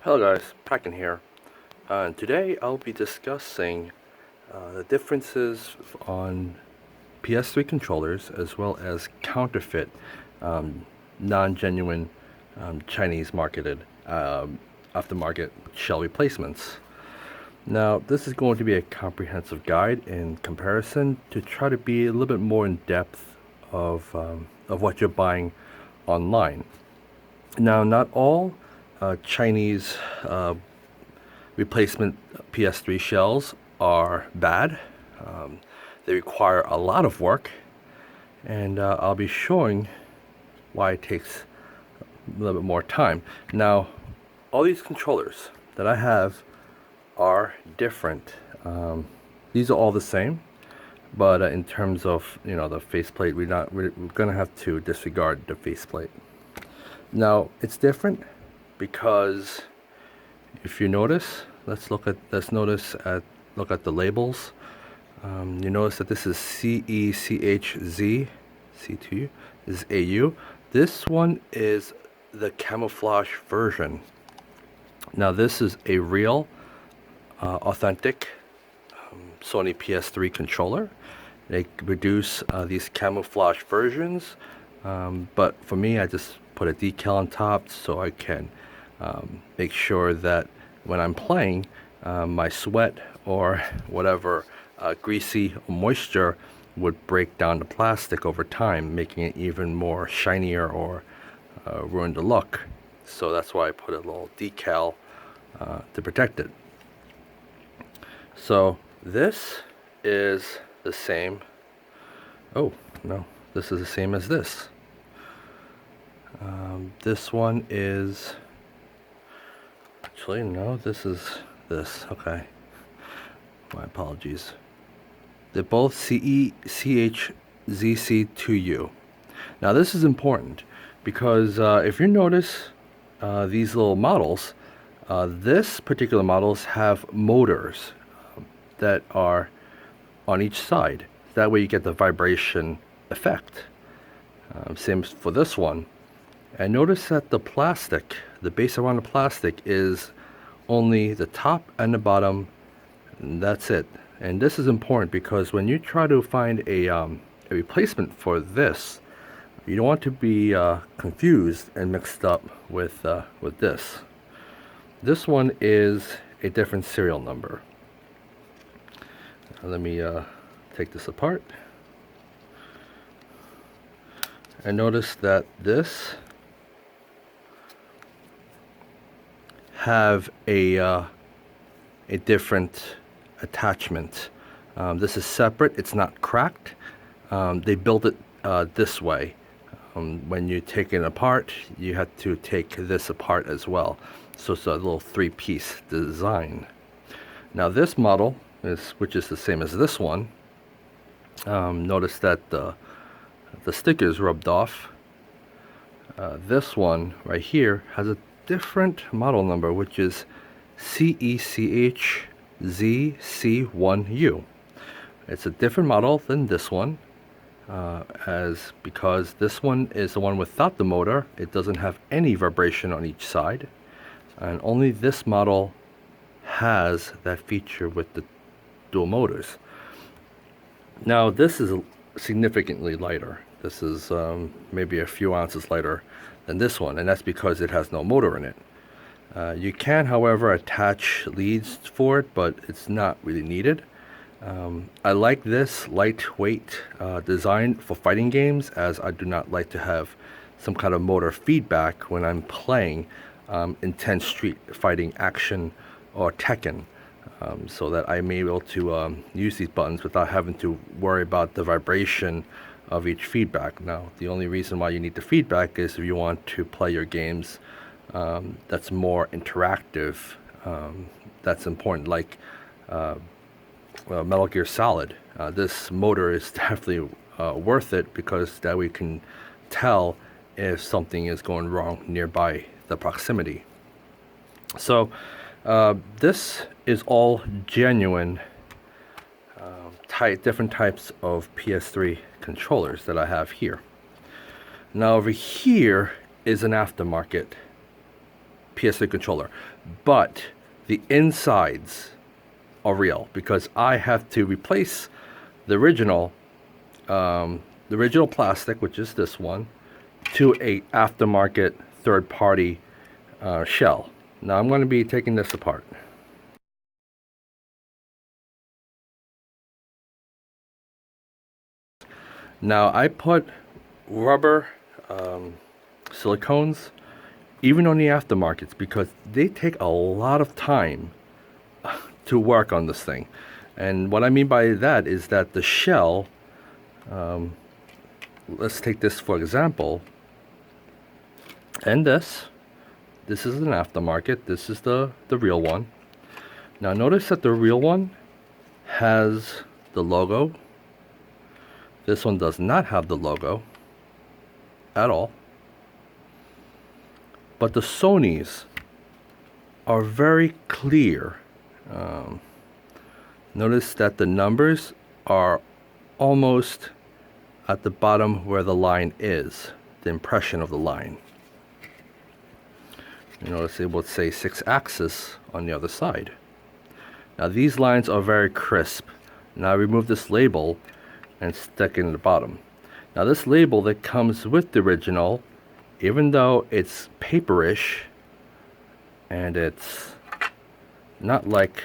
Hello guys, Packen here. And today I'll be discussing the differences on PS3 controllers as well as counterfeit, non-genuine Chinese marketed aftermarket shell replacements. Now this is going to be a comprehensive guide in comparison to try to be a little bit more in depth of what you're buying online. Now not all Chinese replacement PS3 shells are bad. They require a lot of work, and I'll be showing why it takes a little bit more time. Now, all these controllers that I have are different. These are all the same, but in terms of the faceplate, we're gonna have to disregard the faceplate. Now, it's different because if you notice, look at the labels. You notice that this is CECHZ, C2 is AU. This one is the camouflage version. Now this is a real, authentic Sony PS3 controller. They produce these camouflage versions, but for me, I just put a decal on top so I can make sure that when I'm playing, my sweat or whatever greasy moisture would break down the plastic over time, making it even more shinier or ruin the look. So that's why I put a little decal to protect it. So this is the same. Oh no, this is the same as this. This one is actually no, this is this. Okay, my apologies. They're both CECHZC2U. Now this is important because if you notice these little models, this particular models have motors that are on each side. That way you get the vibration effect. Same for this one. And notice that the plastic, the base around the plastic is only the top and the bottom, and that's it. And this is important because when you try to find a replacement for this, you don't want to be confused and mixed up with this. This one is a different serial number. Let me take this apart. And notice that this have a different attachment. This is separate. It's not cracked. They built it this way. When you take it apart, you have to take this apart as well. So it's a little three-piece design. Now this model which is the same as this one. Notice that the sticker is rubbed off. This one right here has a different model number, which is CECHZC1U. It's a different model than this one, because this one is the one without the motor. It doesn't have any vibration on each side, and only this model has that feature with the dual motors. Now this is significantly lighter. This is maybe a few ounces lighter than this one, and that's because it has no motor in it. You can, however, attach leads for it, but it's not really needed. I like this lightweight design for fighting games, as I do not like to have some kind of motor feedback when I'm playing intense street fighting action or Tekken, so that I may be able to use these buttons without having to worry about the vibration of each feedback. Now, the only reason why you need the feedback is if you want to play your games that's more interactive. That's important, like Metal Gear Solid. This motor is definitely worth it, because that we can tell if something is going wrong nearby the proximity. So this is all genuine different types of PS3 controllers that I have here. Now over here is an aftermarket PS3 controller, but the insides are real because I have to replace the original plastic, which is this one, to a aftermarket third-party shell. Now I'm going to be taking this apart. Now I put rubber silicones even on the aftermarkets because they take a lot of time to work on this thing. And what I mean by that is that the shell, let's take this for example, and this is an aftermarket, this is the real one. Now notice that the real one has the logo. This one does not have the logo at all. But the Sonys are very clear. Notice that the numbers are almost at the bottom where the line is, the impression of the line. You notice it will say 6-axis on the other side. Now these lines are very crisp. Now I remove this label and stick it in the bottom. Now this label that comes with the original, even though it's paperish and it's not like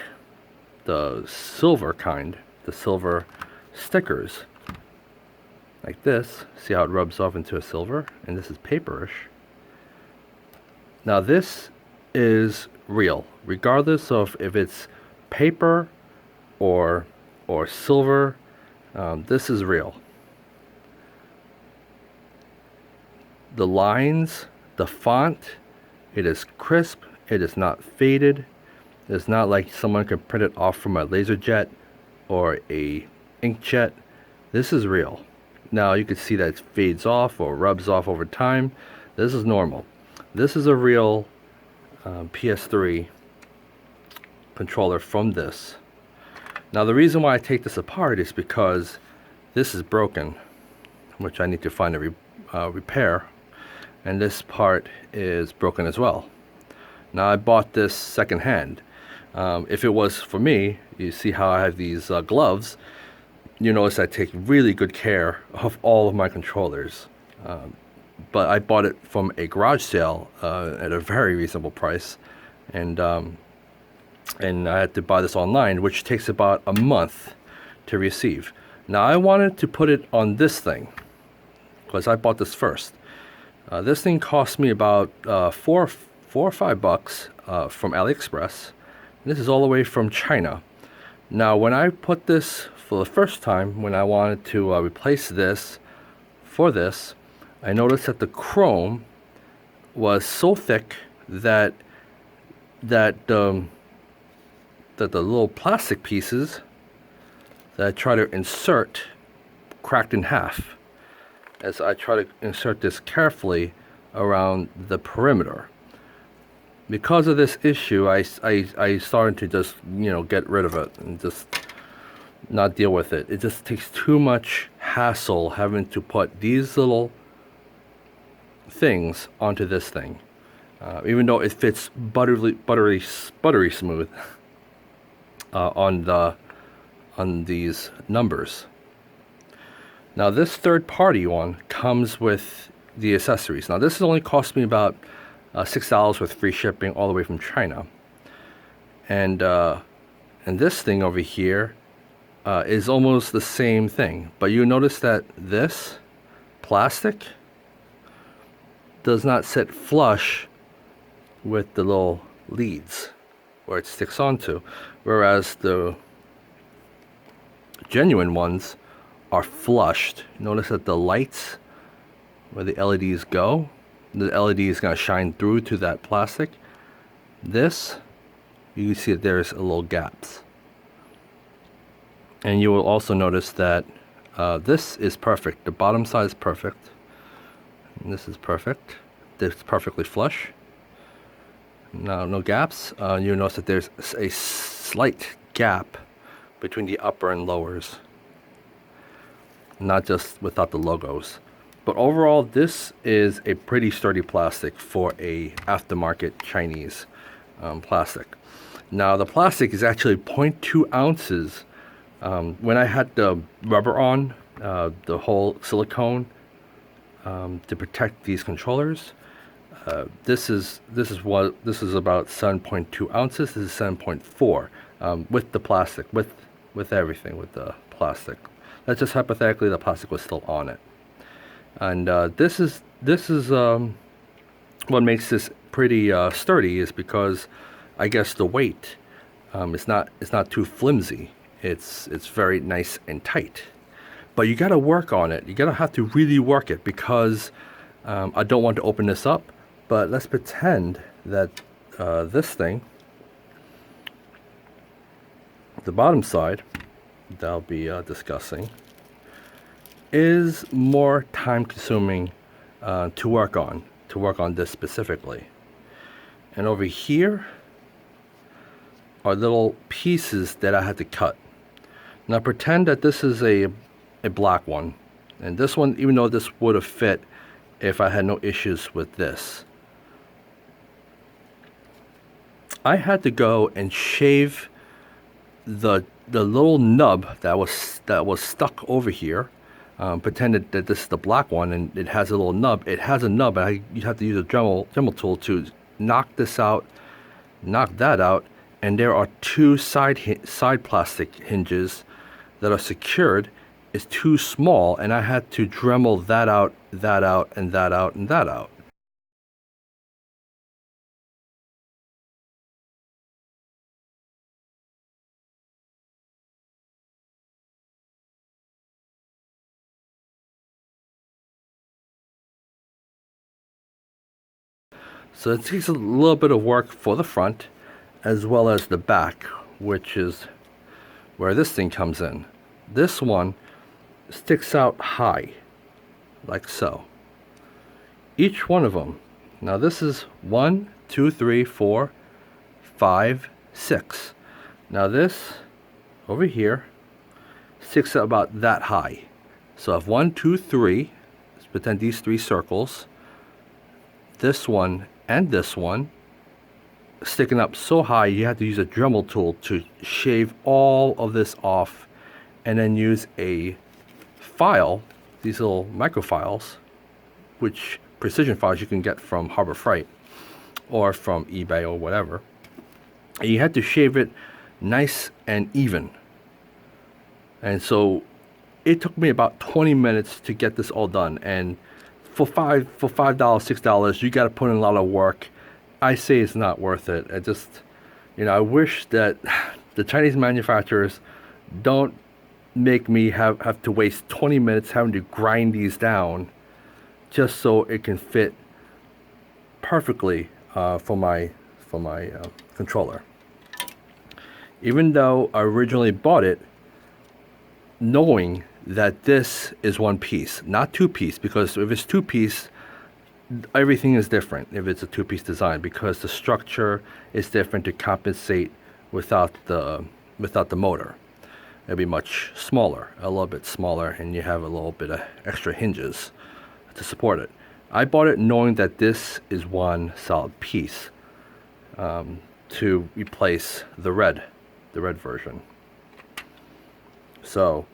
the silver kind, the silver stickers like this, see how it rubs off into a silver, and this is paperish. Now this is real regardless of if it's paper or silver. This is real. The lines, the font, it is crisp, it is not faded. It's not like someone can print it off from a laser jet or a inkjet. This is real. Now you can see that it fades off or rubs off over time. This is normal. This is a real PS3 controller from this. Now the reason why I take this apart is because this is broken, which I need to find a repair, and this part is broken as well. Now I bought this secondhand. If it was for me, you see how I have these gloves. You notice I take really good care of all of my controllers. But I bought it from a garage sale at a very reasonable price, and I had to buy this online, which takes about a month to receive. Now I wanted to put it on this thing because I bought this first. This thing cost me about $4 or $5 from AliExpress. This is all the way from China. Now when I put this for the first time, when I wanted to replace this for this, I noticed that the chrome was so thick that the little plastic pieces that I try to insert cracked in half as I try to insert this carefully around the perimeter. Because of this issue, I started to just, get rid of it and just not deal with it. It just takes too much hassle having to put these little things onto this thing, even though it fits buttery smooth on these numbers. Now this third-party one comes with the accessories. Now this only cost me about $6 with free shipping all the way from China, and this thing over here is almost the same thing, but you notice that this plastic does not sit flush with the little leads where it sticks onto, whereas the genuine ones are flushed. Notice that the lights where the LEDs go, the LED is going to shine through to that plastic. This, you can see that there's a little gaps. And you will also notice that this is perfect. The bottom side is perfect. And this is perfect. This is perfectly flush. Now, no gaps. You'll notice that there's a slight gap between the upper and lowers. Not just without the logos. But overall, this is a pretty sturdy plastic for a aftermarket Chinese plastic. Now the plastic is actually 0.2 ounces. When I had the rubber on, the whole silicone to protect these controllers, this is about 7.2 ounces. This is 7.4 with the plastic, with everything, with the plastic. That's just hypothetically the plastic was still on it, and this is what makes this pretty sturdy is because I guess the weight it's not too flimsy. It's very nice and tight. But you got to work on it. You got to have to really work it because I don't want to open this up. But let's pretend that this thing, the bottom side that I'll be discussing, is more time consuming to work on this specifically. And over here are little pieces that I had to cut. Now pretend that this is a black one, and this one, even though this would have fit if I had no issues with this, I had to go and shave the little nub that was stuck over here. Pretend that this is the black one and it has a little nub. It has a nub, and you have to use a Dremel tool to knock this out, knock that out, and there are two side plastic hinges that are secured. It's too small, and I had to Dremel that out, and that out, and that out. So it takes a little bit of work for the front as well as the back, which is where this thing comes in. This one sticks out high, like so. Each one of them. Now this is 1, 2, 3, 4, 5, 6. Now this over here sticks out about that high. So I have 1, 2, 3. Let's pretend these 3 circles. This one and this one sticking up so high you have to use a Dremel tool to shave all of this off, and then use a file, these little microfiles, which precision files you can get from Harbor Freight or from eBay or whatever. And you have to shave it nice and even. And so it took me about 20 minutes to get this all done, and for $5, $6, you got to put in a lot of work. I say it's not worth it. I just, I wish that the Chinese manufacturers don't make me have to waste 20 minutes having to grind these down just so it can fit perfectly for my controller. Even though I originally bought it knowing that this is one piece, not two piece, because if it's two piece, everything is different if it's a two-piece design, because the structure is different to compensate without the motor. It'll be much smaller, a little bit smaller, and you have a little bit of extra hinges to support it. I bought it knowing that this is one solid piece to replace the red version. So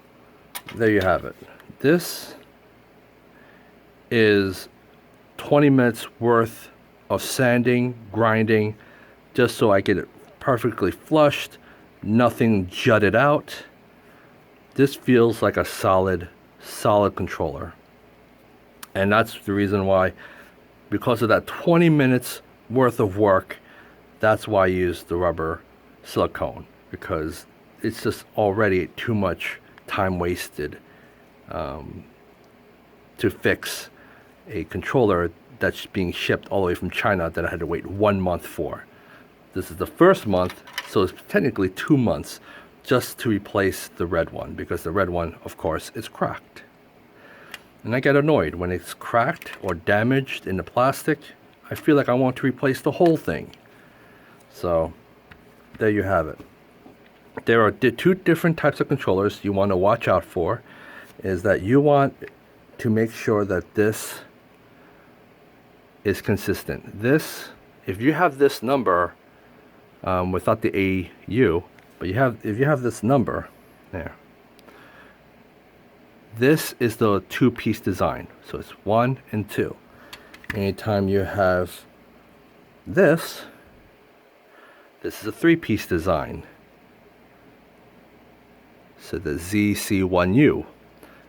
there you have it. This is 20 minutes worth of sanding, grinding, just so I get it perfectly flushed, nothing jutted out. This feels like a solid controller. And that's the reason why, because of that 20 minutes worth of work, that's why I use the rubber silicone, because it's just already too much time wasted to fix a controller that's being shipped all the way from China that I had to wait 1 month for. This is the first month, so it's technically 2 months just to replace the red one, because the red one, of course, is cracked. And I get annoyed when it's cracked or damaged in the plastic. I feel like I want to replace the whole thing. So there you have it. There are two different types of controllers you want to watch out for. Is that you want to make sure that this is consistent. This, if you have this number without the AU, but if you have this number there, this is the two-piece design. So it's 1 and 2. Anytime you have this is a three-piece design. So the ZC1U,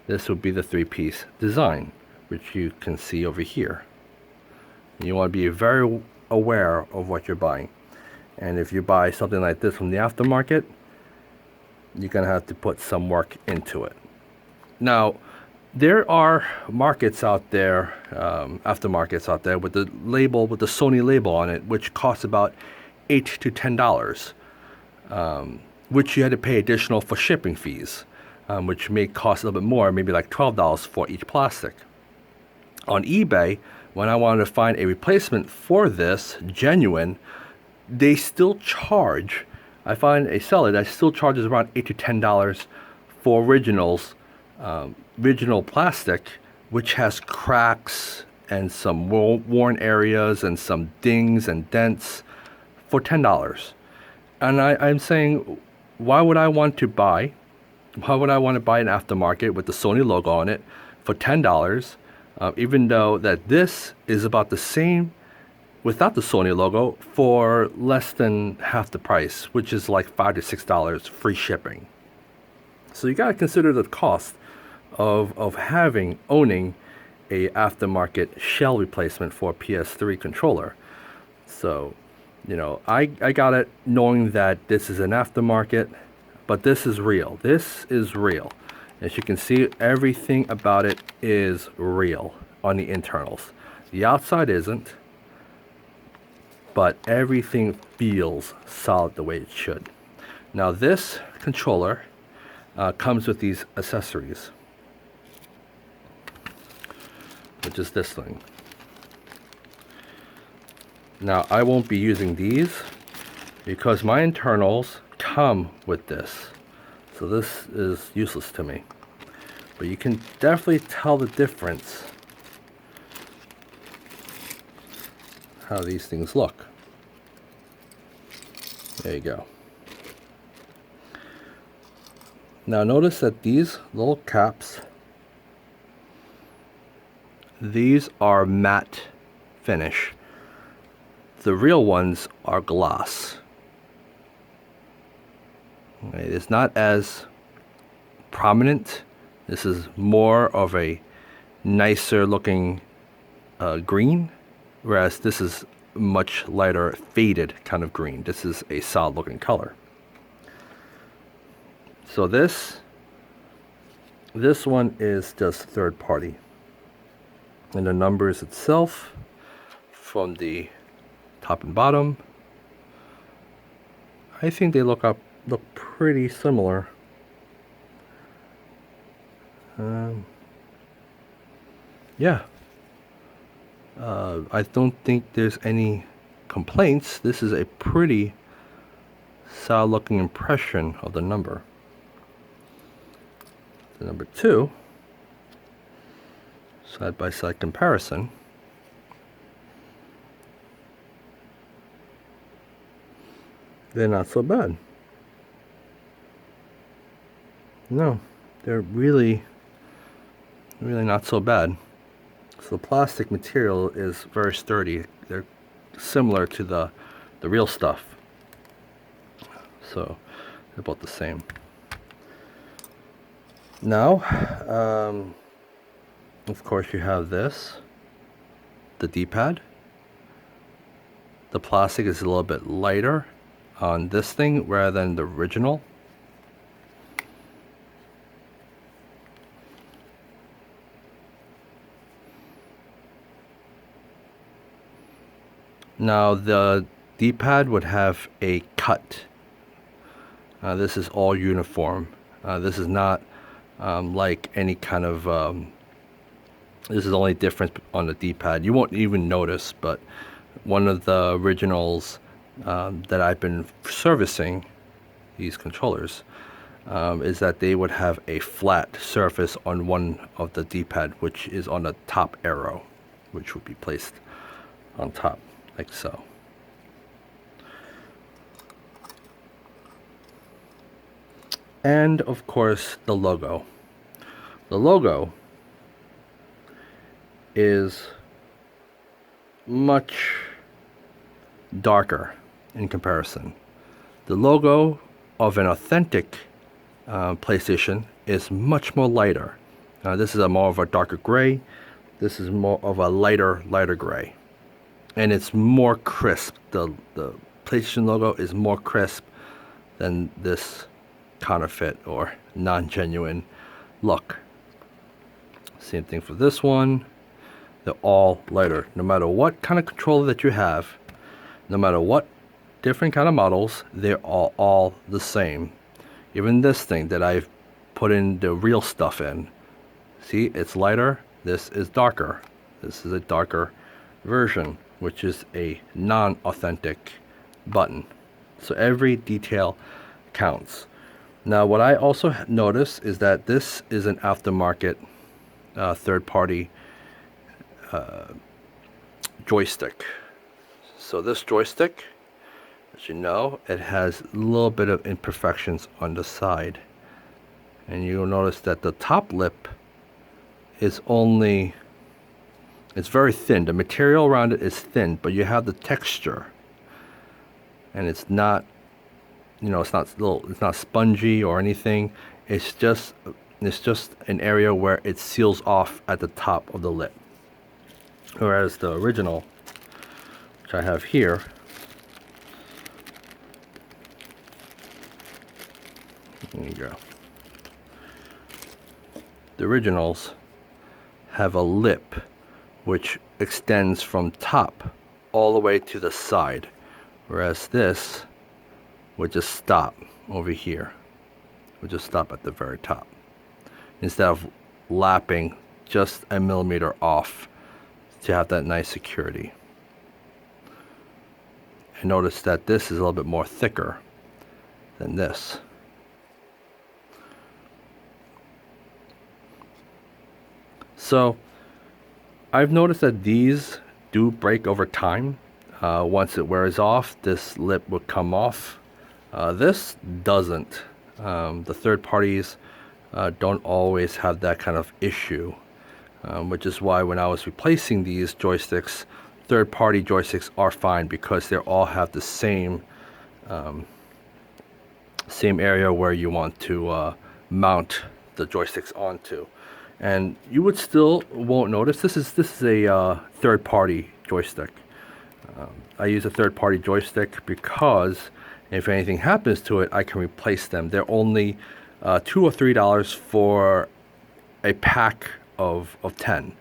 this would be the three-piece design, which you can see over here. You want to be very aware of what you're buying. And if you buy something like this from the aftermarket, you're going to have to put some work into it. Now, there are markets out there, aftermarkets out there with the label, with the Sony label on it, which costs about $8 to $10, which you had to pay additional for shipping fees, which may cost a little bit more, maybe like $12 for each plastic. On eBay, when I wanted to find a replacement for this, genuine, they still charge. I find a seller that still charges around $8 to $10 for originals, original plastic, which has cracks and some worn areas and some dings and dents, for $10. And I'm saying, why would I want to buy an aftermarket with the Sony logo on it for $10, even though that this is about the same without the Sony logo for less than half the price, which is like $5 to $6 free shipping. So you got to consider the cost of owning a aftermarket shell replacement for a PS3 controller. So, you know, I got it knowing that this is an aftermarket, but this is real. This is real. As you can see, everything about it is real on the internals. The outside isn't, but everything feels solid the way it should. Now this controller comes with these accessories, which is this thing. Now I won't be using these because my internals come with this, so this is useless to me. But you can definitely tell the difference how these things look. There you go. Now notice that these little caps, these are matte finish. The real ones are gloss. Okay, it's not as prominent. This is more of a nicer looking green, whereas this is much lighter faded kind of green. This is a solid looking color. So this one is just third party, and the numbers itself from the top and bottom, I think they look pretty similar. Yeah. I don't think there's any complaints. This is a pretty solid looking impression of the number. The number 2, side by side comparison. They're not so bad. No, they're really not so bad. So the plastic material is very sturdy. They're similar to the real stuff. So they're about the same. Now, of course you have this, the D-pad. The plastic is a little bit lighter on this thing rather than the original. Now the D-pad would have a cut. This is all uniform. This is not like any kind of this is the only difference on the D-pad. You won't even notice, but one of the originals that I've been servicing, these controllers, is that they would have a flat surface on one of the D-pad, which is on the top arrow, which would be placed on top, like so. And of course, the logo. The logo is much darker in comparison. The logo of an authentic PlayStation is much more lighter. This is more of a darker gray. This is more of a lighter gray. And it's more crisp. The PlayStation logo is more crisp than this counterfeit or non-genuine look. Same thing for this one. They're all lighter. No matter what kind of controller that you have, no matter what different kind of models, they're all the same. Even this thing that I've put in the real stuff in. See, it's lighter. This is darker. This is a darker version, which is a non-authentic button. So every detail counts. Now, what I also noticed is that this is an aftermarket third-party joystick. So this joystick, as you know, it has a little bit of imperfections on the side. And you'll notice that the top lip is it's very thin. The material around it is thin, but you have the texture. And it's not, it's not spongy or anything. It's just an area where it seals off at the top of the lip. Whereas the original, which I have here, there you go. The originals have a lip which extends from top all the way to the side, whereas this would just stop over here. Would just stop at the very top, instead of lapping just a millimeter off to have that nice security. And notice that this is a little bit more thicker than this. So I've noticed that these do break over time. Once it wears off, this lip will come off. This doesn't. The third parties don't always have that kind of issue, which is why when I was replacing these joysticks, third-party joysticks are fine because they all have the same area where you want to mount the joysticks onto. And you would still won't notice. This is a third-party joystick. I use a third-party joystick because if anything happens to it, I can replace them. They're only $2 or $3 for a pack of 10.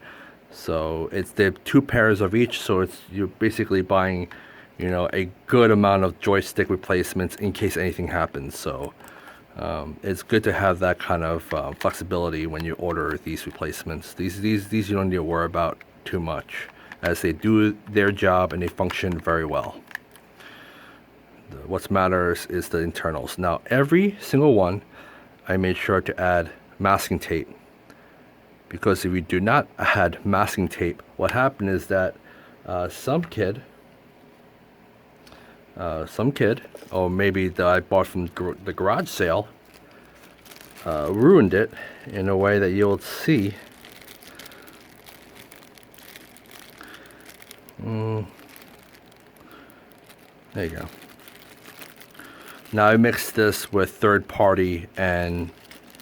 So they're 2 pairs of each. So you're basically buying, a good amount of joystick replacements in case anything happens. So it's good to have that kind of flexibility when you order these replacements. These you don't need to worry about too much, as they do their job and they function very well. What matters is the internals. Now, every single one, I made sure to add masking tape, because if you do not add masking tape, what happened is that some kid, or maybe that I bought from the garage sale, ruined it in a way that you'll see. There you go. Now I mixed this with third party and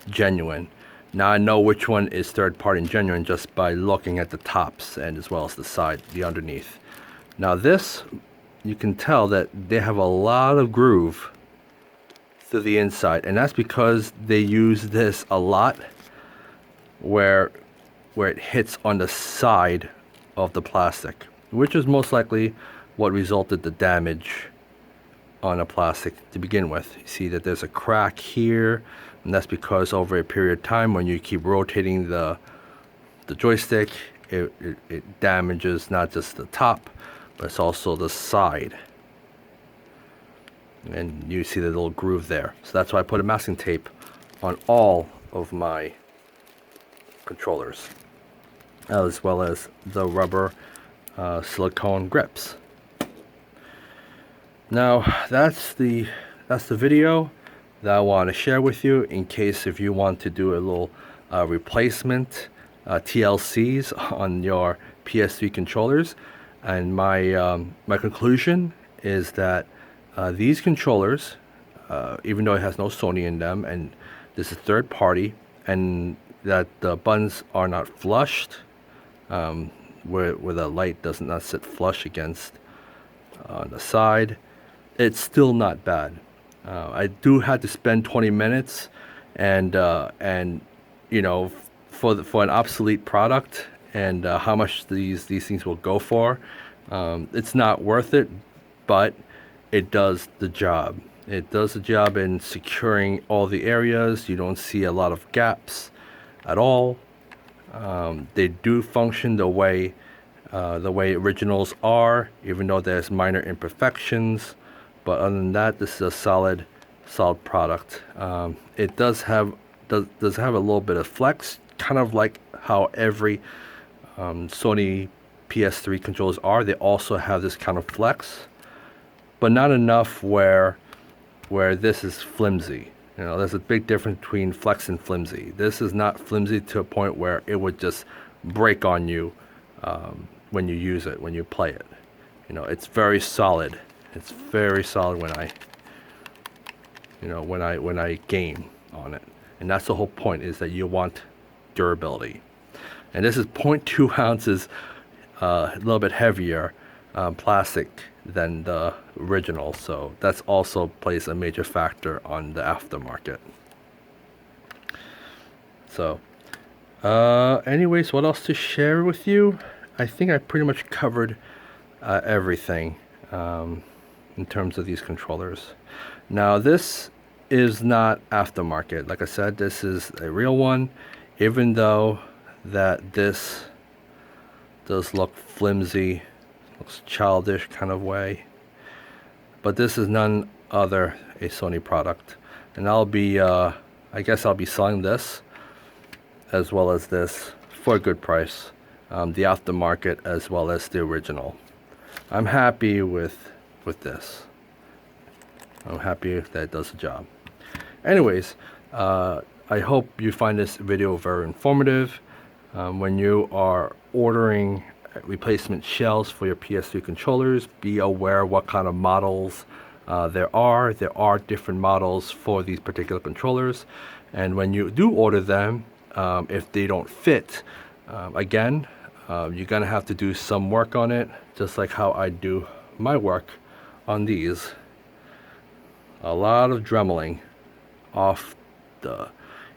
genuine. Now I know which one is third party and genuine just by looking at the tops and as well as the side, the underneath. Now this, you can tell that they have a lot of groove through the inside, and that's because they use this a lot where it hits on the side of the plastic, which is most likely what resulted the damage on the plastic to begin with. You see that there's a crack here, and that's because over a period of time when you keep rotating the joystick, it damages not just the top, but it's also the side. And you see the little groove there. So that's why I put a masking tape on all of my controllers, as well as the rubber silicone grips. Now that's the video that I want to share with you, in case if you want to do a little replacement TLCs on your PS3 controllers. And my conclusion is that these controllers, even though it has no Sony in them, and this is third party, and that the buttons are not flushed, where the light does not sit flush against on the side, it's still not bad. I do have to spend 20 minutes, and you know, for an obsolete product, and how much these things will go for, it's not worth it, but it does the job. It does the job in securing all the areas. You don't see a lot of gaps at all. They do function the way originals are, even though there's minor imperfections. But other than that, this is a solid product. It does have a little bit of flex, kind of like how every Sony PS3 controllers are. They also have this kind of flex, but not enough where this is flimsy. You know, there's a big difference between flex and flimsy. This is not flimsy to a point where it would just break on you when you use it, when you play it. You know, it's very solid. It's very solid when I game on it. And that's the whole point, is that you want durability. And this is 0.2 ounces, a little bit heavier plastic than the original, so that's also plays a major factor on the aftermarket. So anyways, what else to share with you? I think I pretty much covered everything in terms of these controllers. Now this is not aftermarket. Like I said, this is a real one, even though that this does look flimsy, looks childish kind of way. But this is none other a Sony product. And I'll be, I guess I'll be selling this as well as this for a good price. The aftermarket as well as the original. I'm happy with this. I'm happy that it does the job. Anyways, I hope you find this video very informative. When you are ordering replacement shells for your PS3 controllers, be aware what kind of models there are. There are different models for these particular controllers. And when you do order them, if they don't fit, again, you're gonna have to do some work on it, just like how I do my work on these. A lot of dremeling off the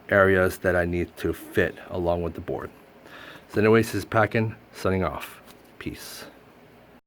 areas that I need to fit along with the board. So anyways, this is Packin, signing off. Peace.